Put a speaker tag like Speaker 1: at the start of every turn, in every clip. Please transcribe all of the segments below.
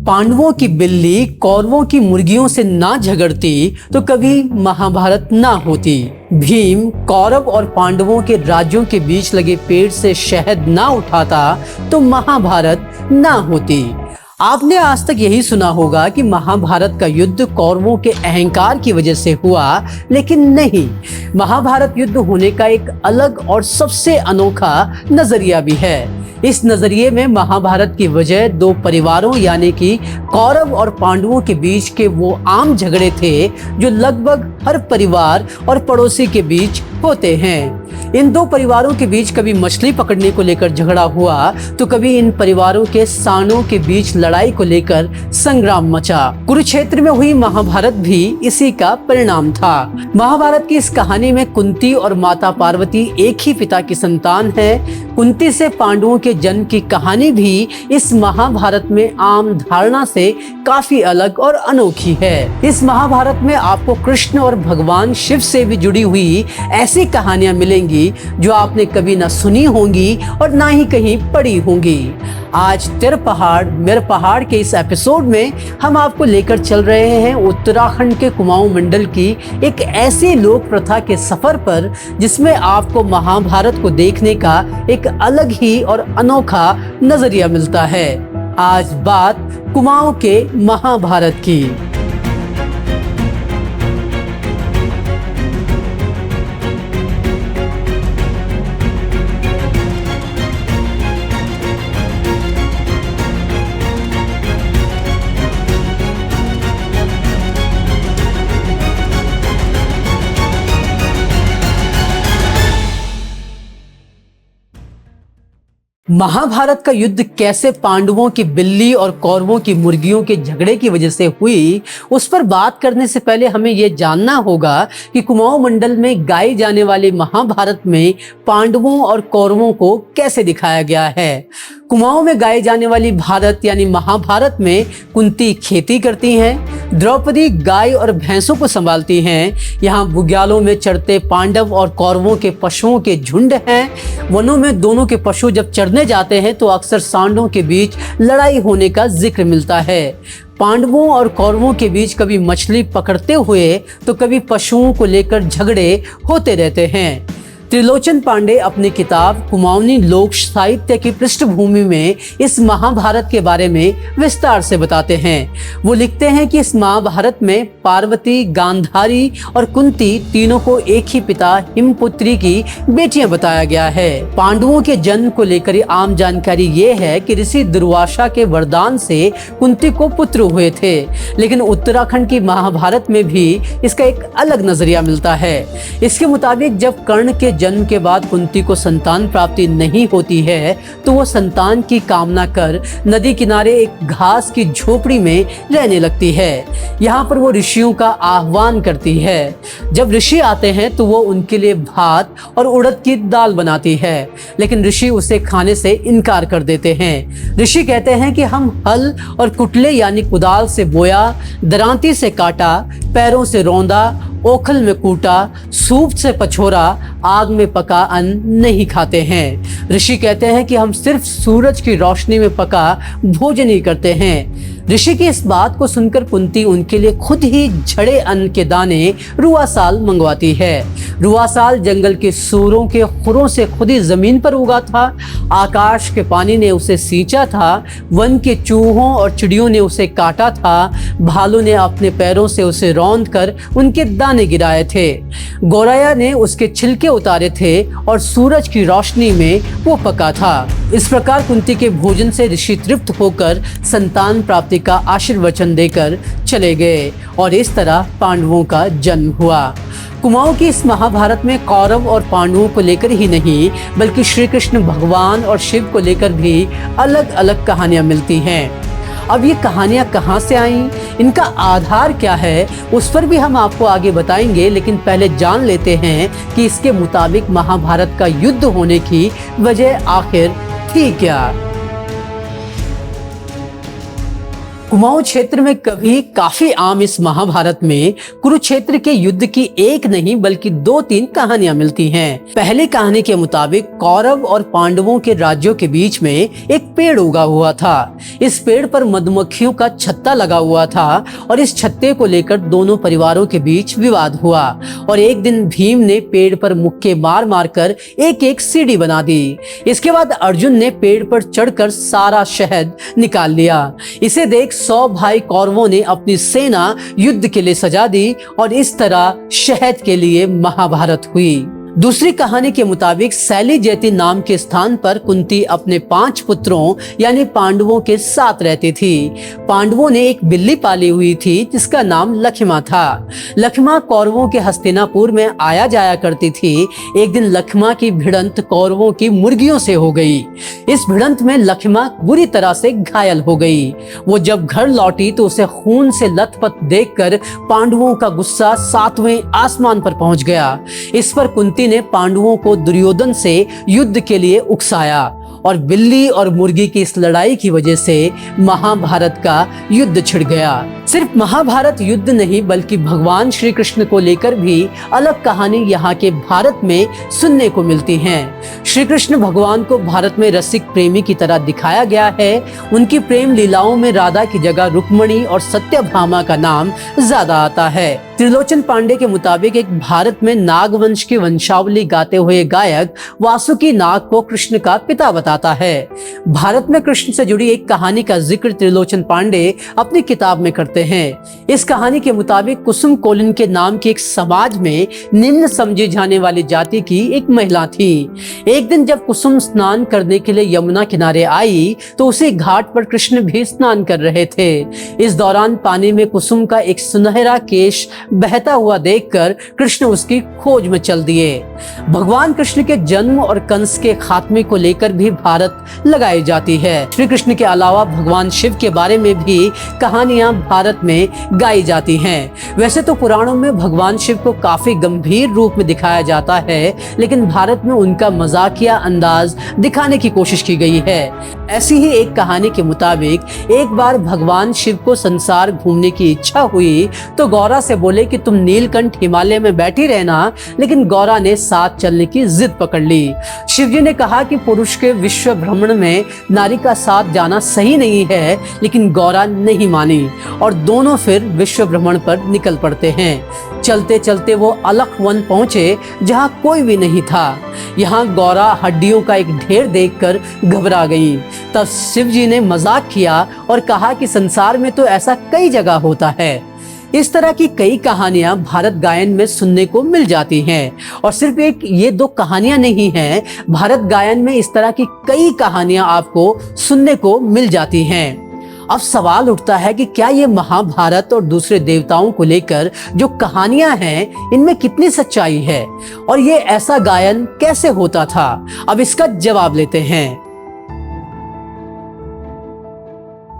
Speaker 1: पांडवों की बिल्ली कौरवों की मुर्गियों से ना झगड़ती तो कभी महाभारत ना होती। भीम कौरव और पांडवों के राज्यों के बीच लगे पेड़ से शहद ना उठाता तो महाभारत ना होती। आपने आज तक यही सुना होगा कि महाभारत का युद्ध कौरवों के अहंकार की वजह से हुआ, लेकिन नहीं, महाभारत युद्ध होने का एक अलग और सबसे अनोखा नजरिया भी है। इस नजरिए में महाभारत की वजह दो परिवारों यानी कि कौरव और पांडवों के बीच के वो आम झगड़े थे जो लगभग हर परिवार और पड़ोसी के बीच होते हैं। इन दो परिवारों के बीच कभी मछली पकड़ने को लेकर झगड़ा हुआ तो कभी इन परिवारों के सांडों के बीच लड़ाई को लेकर संग्राम मचा। कुरुक्षेत्र में हुई महाभारत भी इसी का परिणाम था। महाभारत की इस कहानी में कुंती और माता पार्वती एक ही पिता की संतान है। कुंती से पांडवों के जन्म की कहानी भी इस महाभारत में आम धारणा से काफी अलग और अनोखी है। इस महाभारत में आपको कृष्ण और भगवान शिव से भी जुड़ी हुई ऐसी कहानियां मिलेंगी जो आपने कभी ना सुनी होंगी और ना ही कहीं पढ़ी होंगी। आज तेरे पहाड़ मेरे पहाड़ के इस एपिसोड में हम आपको लेकर चल रहे हैं उत्तराखंड के कुमाऊं मंडल की एक ऐसी लोक प्रथा के सफर पर जिसमें आपको महाभारत को देखने का एक अलग ही और अनोखा नजरिया मिलता है। आज बात कुमाऊं के महाभारत की। महाभारत का युद्ध कैसे पांडवों की बिल्ली और कौरवों की मुर्गियों के झगड़े की वजह से हुई, उस पर बात करने से पहले हमें यह जानना होगा कि कुमाऊं मंडल में गाई जाने वाली महाभारत में पांडवों और कौरवों को कैसे दिखाया गया है। कुमाऊं में गाई जाने वाली भारत यानी महाभारत में कुंती खेती करती हैं, द्रौपदी गाय और भैंसों को संभालती हैं। यहाँ बुग्यालों में चरते पांडव और कौरवों के पशुओं के झुंड हैं। वनों में दोनों के पशु जब चरने जाते हैं तो अक्सर सांडों के बीच लड़ाई होने का जिक्र मिलता है। पांडवों और कौरवों के बीच कभी मछली पकड़ते हुए तो कभी पशुओं को लेकर झगड़े होते रहते हैं। त्रिलोचन पांडे अपनी किताब कुमाऊनी लोक साहित्य की पृष्ठभूमि में इस महाभारत के बारे में विस्तार से बताते हैं। वो लिखते हैं कि इस महाभारत में पार्वती, गांधारी और कुंती तीनों को एक ही पिता हिमपुत्री की बेटियां बताया गया है। पांडवों के जन्म को लेकर आम जानकारी ये है कि ऋषि दुर्वासा के वरदान से कुंती को पुत्र हुए थे, लेकिन उत्तराखंड की महाभारत में भी इसका एक अलग नजरिया मिलता है। इसके मुताबिक जब कर्ण के जन्म के बाद कुंती को संतान प्राप्ति नहीं होती है तो वो संतान की कामना कर नदी किनारे एक घास की झोपड़ी में रहने लगती है। यहाँ पर वो ऋषियों का आह्वान करती है। जब ऋषि आते हैं तो वो उनके लिए भात और उड़द की दाल बनाती है, लेकिन ऋषि उसे खाने से इनकार कर देते हैं। ऋषि कहते हैं कि हम हल और कुटले यानी कुदाल से बोया, दरांती से काटा, पैरों से रौंदा, ओखल में कूटा, सूप से पछोरा, आग में पका अन्न नहीं खाते हैं। ऋषि कहते हैं कि हम सिर्फ सूरज की रोशनी में पका भोजन ही करते हैं। ऋषि की इस बात को सुनकर कुंती उनके लिए खुद ही झड़े अन्न के दाने रुआसाल मंगवाती है। रुआसाल जंगल के सूरों के खुरों से खुद ही जमीन पर उगा था। आकाश के पानी ने उसे सींचा था, वन के चूहों और चिड़ियों ने उसे काटा था, भालू ने अपने पैरों से उसे रौंद कर उनके दाने गिराए थे, गौरैया ने उसके छिलके उतारे थे और सूरज की रोशनी में वो पका था। इस प्रकार कुंती के भोजन से ऋषि तृप्त होकर संतान प्राप्ति का आशीर्वचन देकर चले गए और इस तरह पांडवों का जन्म हुआ। कुमाऊं की इस महाभारत में कौरव और पांडवों को लेकर ही नहीं बल्कि श्री कृष्ण भगवान और शिव को लेकर भी अलग अलग कहानियां मिलती हैं। अब ये कहानियां कहाँ से आईं, इनका आधार क्या है, उस पर भी हम आपको आगे बताएंगे, लेकिन पहले जान लेते हैं कि इसके मुताबिक महाभारत का युद्ध होने की वजह आखिर थी क्या। कुमाऊं क्षेत्र में कभी काफी आम इस महाभारत में कुरुक्षेत्र के युद्ध की एक नहीं बल्कि 2-3 कहानियां मिलती हैं। पहली कहानी के मुताबिक कौरव और पांडवों के राज्यों के बीच में एक पेड़ उगा हुआ था। इस पेड़ पर मधुमक्खियों का छत्ता लगा हुआ था और इस छत्ते को लेकर दोनों परिवारों के बीच विवाद हुआ और एक दिन भीम ने पेड़ पर मुक्के मार मार कर एक एक सीढ़ी बना दी। इसके बाद अर्जुन ने पेड़ पर चढ़कर सारा शहद निकाल लिया। इसे देख 100 भाई कौरवों ने अपनी सेना युद्ध के लिए सजा दी और इस तरह शहद के लिए महाभारत हुई। दूसरी कहानी के मुताबिक शैली जैती नाम के स्थान पर कुंती अपने 5 पुत्रों यानी पांडवों के साथ रहती थी। पांडवों ने एक बिल्ली पाली हुई थी जिसका नाम लक्ष्मा था। लक्ष्मा कौरवों के हस्तिनापुर में आया जाया करती थी। एक दिन लक्ष्मा की भिड़ंत कौरवों की मुर्गियों से हो गई। इस भिड़ंत में लक्ष्मा बुरी तरह से घायल हो गई। वो जब घर लौटी तो उसे खून से लथपथ देखकर पांडवों का गुस्सा 7वें आसमान पर पहुंच गया। इस पर कुंती ने पांडवों को दुर्योधन से युद्ध के लिए उकसाया और बिल्ली और मुर्गी की इस लड़ाई की वजह से महाभारत का युद्ध छिड़ गया। सिर्फ महाभारत युद्ध नहीं बल्कि भगवान श्री कृष्ण को लेकर भी अलग कहानी यहाँ के भारत में सुनने को मिलती है। श्री कृष्ण भगवान को भारत में रसिक प्रेमी की तरह दिखाया गया है। उनकी प्रेम लीलाओं में राधा की जगह रुक्मणी और सत्यभामा का नाम ज्यादा आता है। त्रिलोचन पांडे के मुताबिक एक भारत में नागवंश की वंशावली गाते हुए गायक वासुकी नाग को कृष्ण का पिता बताता है। भारत में कृष्ण से जुड़ी एक कहानी का जिक्र त्रिलोचन पांडे अपनी किताब में करते हैं। इस कहानी के मुताबिक कुसुम कोलिन के नाम के एक समाज में निम्न समझी जाने वाली जाति की एक महिला थी। एक दिन जब कुसुम स्नान करने के लिए यमुना किनारे आई तो उसी घाट पर कृष्ण भी स्नान कर रहे थे। इस दौरान पानी में कुसुम का एक सुनहरा केश बहता हुआ देखकर कृष्ण उसकी खोज में चल दिए। भगवान कृष्ण के जन्म और कंस के खात्मे को लेकर भी भारत लगाई जाती है। श्री कृष्ण के अलावा भगवान शिव के बारे में भी कहानियां भारत में गाई जाती हैं। वैसे तो पुराणों में भगवान शिव को काफी गंभीर रूप में दिखाया जाता है, लेकिन भारत में उनका मजाकिया अंदाज दिखाने की कोशिश की गई है। ऐसी ही एक कहानी के मुताबिक एक बार भगवान शिव को संसार घूमने की इच्छा हुई तो गौरा से बोले कि तुम नीलकंठ हिमालय में बैठी रहना, लेकिन गौरा ने साथ चलने की जिद पकड़ ली। शिव जी ने कहा कि पुरुष के विश्व भ्रमण में नारी का साथ जाना सही नहीं है, लेकिन गौरा नहीं मानी और दोनों फिर विश्व भ्रमण पर निकल पड़ते हैं। चलते चलते वो अलख वन पहुंचे जहां कोई भी नहीं था। यहाँ गौरा हड्डियों का एक ढेर देखकर घबरा गई। तब शिव जी ने मजाक किया और कहा कि संसार में तो ऐसा कई जगह होता है। इस तरह की कई कहानियां भारत गायन में सुनने को मिल जाती हैं और सिर्फ एक ये 2 कहानियां नहीं हैं, भारत गायन में इस तरह की कई कहानियां आपको सुनने को मिल जाती हैं। अब सवाल उठता है कि क्या ये महाभारत और दूसरे देवताओं को लेकर जो कहानियां हैं इनमें कितनी सच्चाई है और ये ऐसा गायन कैसे होता था? अब इसका जवाब लेते हैं।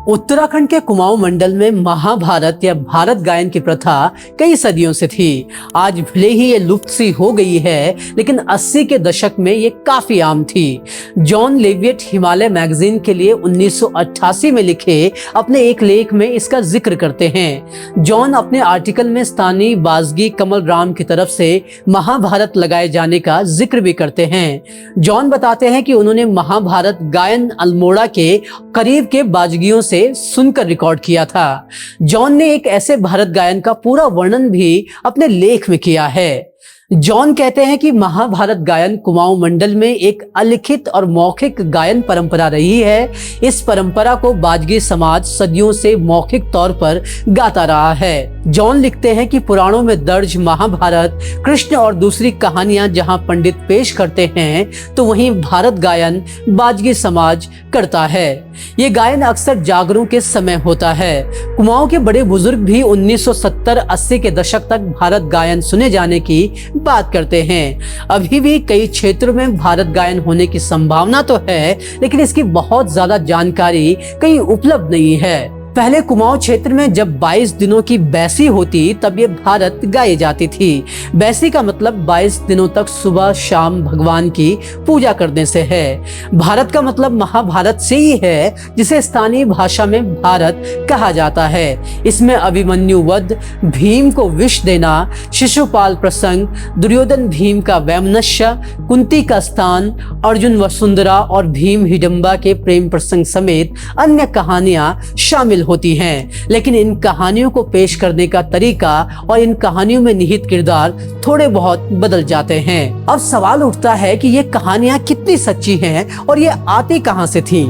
Speaker 1: उत्तराखंड के कुमाऊं मंडल में महाभारत या भारत गायन की प्रथा कई सदियों से थी। आज भले ही ये लुप्त सी हो गई है, लेकिन 80 के दशक में ये काफी आम थी। जॉन लेविएट हिमालय मैगजीन के लिए 1988 में लिखे अपने एक लेख में इसका जिक्र करते हैं। जॉन अपने आर्टिकल में स्थानीय बाजगी कमल राम की तरफ से महाभारत लगाए जाने का जिक्र भी करते हैं। जॉन बताते हैं कि उन्होंने महाभारत गायन अल्मोड़ा के करीब के बाजगियों से सुनकर रिकॉर्ड किया था। जॉन ने एक ऐसे भारत गायन का पूरा वर्णन भी अपने लेख में किया है। जॉन कहते हैं कि महाभारत गायन कुमाऊं मंडल में एक अलिखित और मौखिक गायन परंपरा रही है। इस परंपरा को बाजगी समाज सदियों से मौखिक तौर पर गाता रहा है। जॉन लिखते हैं कि पुराणों में दर्ज महाभारत, कृष्ण और दूसरी कहानियां जहां पंडित पेश करते हैं तो वहीं भारत गायन बाजगी समाज करता है। ये गायन अक्सर जागरों के समय होता है। कुमाऊं के बड़े बुजुर्ग भी 1970-80 के दशक तक भारत गायन सुने जाने की बात करते हैं। अभी भी कई क्षेत्रों में भारत गायन होने की संभावना तो है, लेकिन इसकी बहुत ज्यादा जानकारी कहीं उपलब्ध नहीं है। पहले कुमाऊं क्षेत्र में जब 22 दिनों की बैसी होती तब ये भारत गाई जाती थी। बैसी का मतलब 22 दिनों तक सुबह शाम भगवान की पूजा करने से है। भारत का मतलब महाभारत से ही है, जिसे स्थानीय भाषा में भारत कहा जाता है। इसमें अभिमन्यु वध, भीम को विष देना, शिशुपाल प्रसंग, दुर्योधन भीम का वैमनस्य, कुंती का स्थान, अर्जुन वसुंधरा और भीम हिडंबा के प्रेम प्रसंग समेत अन्य कहानियां शामिल होती हैं। लेकिन इन कहानियों को पेश करने का तरीका और इन कहानियों में निहित किरदार थोड़े बहुत बदल जाते हैं। अब सवाल उठता है कि ये कहानियां कितनी सच्ची हैं और ये आती कहां से थीं?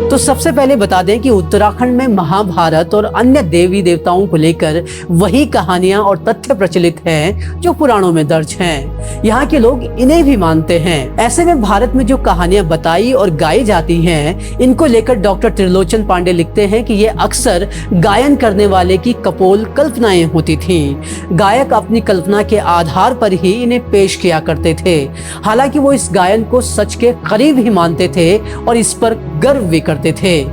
Speaker 1: तो सबसे पहले बता दें कि उत्तराखंड में महाभारत और अन्य देवी देवताओं को लेकर वही कहानियां और तथ्य प्रचलित हैं जो पुराणों में दर्ज हैं। यहाँ के लोग इन्हें भी मानते हैं। ऐसे में भारत में जो कहानियां बताई और गाई जाती हैं, इनको लेकर डॉक्टर त्रिलोचन पांडे लिखते हैं कि ये अक्सर गायन करने वाले की कपोल कल्पनाएं होती थीं। गायक अपनी कल्पना के आधार पर ही इन्हें पेश किया करते थे। हालांकि वो इस गायन को सच के करीब ही मानते थे और इस पर गर्व भी करते थे।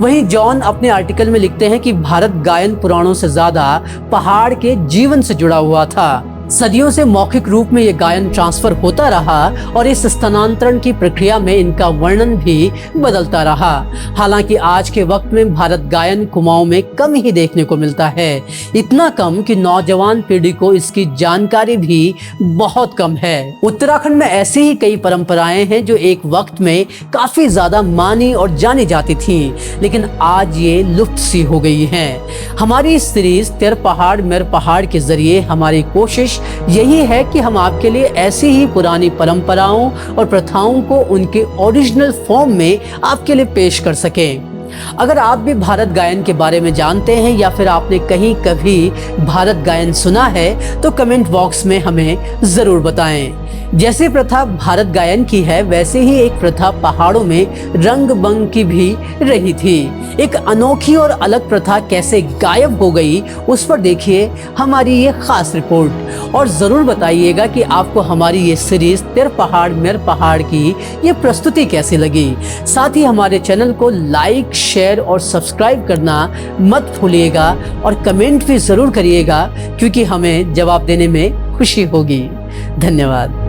Speaker 1: वहीं जॉन अपने आर्टिकल में लिखते हैं कि भारत गायन पुराणों से ज्यादा पहाड़ के जीवन से जुड़ा हुआ था। सदियों से मौखिक रूप में यह गायन ट्रांसफर होता रहा और इस स्थानांतरण की प्रक्रिया में इनका वर्णन भी बदलता रहा। हालांकि आज के वक्त में भारत गायन कुमाऊं में कम ही देखने को मिलता है। इतना कम कि नौजवान पीढ़ी को इसकी जानकारी भी बहुत कम है। उत्तराखंड में ऐसी ही कई परंपराएं हैं जो एक वक्त में काफी ज्यादा मानी और जानी जाती थी, लेकिन आज ये लुप्त सी हो गई हैं। हमारी इस सीरीज तेर पहाड़ मेर पहाड़ के जरिए हमारी कोशिश यही है कि हम आपके लिए ऐसी ही पुरानी परंपराओं और प्रथाओं को उनके ओरिजिनल फॉर्म में आपके लिए पेश कर सकें। अगर आप भी भारत गायन के बारे में जानते हैं या फिर आपने कहीं कभी भारत गायन सुना है तो कमेंट बॉक्स में हमें जरूर बताएं। जैसे प्रथा भारत गायन की है, वैसे ही एक प्रथा पहाड़ों में रंग बंग की भी रही थी। एक अनोखी और अलग प्रथा कैसे गायब हो गई, उस पर देखिए हमारी ये खास रिपोर्ट और जरूर बताइएगा कि आपको हमारी ये सीरीज तेर पहाड़ मेर पहाड़ की ये प्रस्तुति कैसी लगी। साथ ही हमारे चैनल को लाइक, शेयर और सब्सक्राइब करना मत भूलिएगा और कमेंट भी जरूर करिएगा, क्योंकि हमें जवाब देने में खुशी होगी। धन्यवाद।